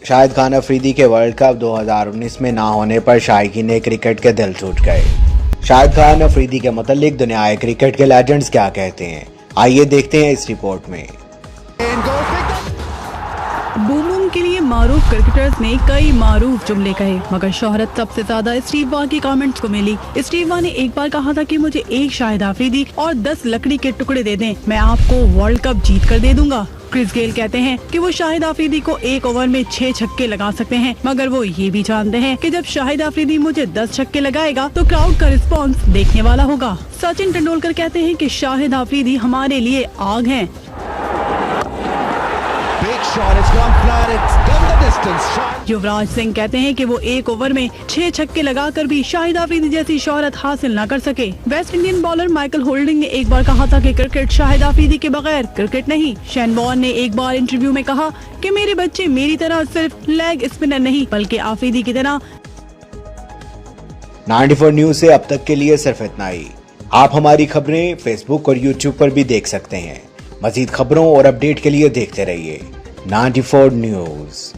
शाहिद खान अफरीदी के world cup 2019 में ना होने पर शायकीन ने क्रिकेट के दिल टूट गए। शाहिद खान अफरीदी के मुतालिक दुनिया क्रिकेट के लेजेंड्स क्या कहते हैं, आइए देखते हैं इस रिपोर्ट में। बूम बूम के लिए मारूफ क्रिकेटर्स ने कई मारूफ जुमले कहे, मगर शोहरत सबसे ज्यादा स्टीव वॉ की कमेंट्स को मिली। स्टीव वॉ ने एक बार कहा था कि मुझे एक शाहिद अफरीदी और 10 लकड़ी के टुकड़े दे दें, मैं आपको वर्ल्ड कप जीत कर दे दूंगा। क्रिस गेल कहते हैं कि वो शाहिद अफरीदी को एक ओवर में 6 छक्के लगा सकते हैं, मगर वो ये भी जानते हैं कि जब शाहिद अफरीदी मुझे 10 छक्के लगाएगा तो क्राउड का रिस्पॉन्स देखने वाला होगा। सचिन तेंदुलकर कहते हैं कि शाहिद अफरीदी हमारे लिए आग हैं। युवराज सिंह कहते हैं कि वो एक ओवर में 6 छक्के लगाकर भी शाहिद अफरीदी जैसी शोहरत हासिल न कर सके। West Indian bowler Michael holding ने एक बार कहा था कि क्रिकेट शाहिद अफरीदी के बगैर क्रिकेट नहीं। शेन वॉर्न ने एक बार इंटरव्यू में कहा कि मेरे बच्चे मेरी तरह सिर्फ लेग स्पिनर नहीं बल्कि अफरीदी की तरह। 94 न्यूज से अब तक के लिए सिर्फ इतना ही। आप हमारी खबरें फेसबुक और यूट्यूब पर भी देख सकते हैं। मजीद खबरों और अपडेट के लिए देखते रहिए 94 न्यूज।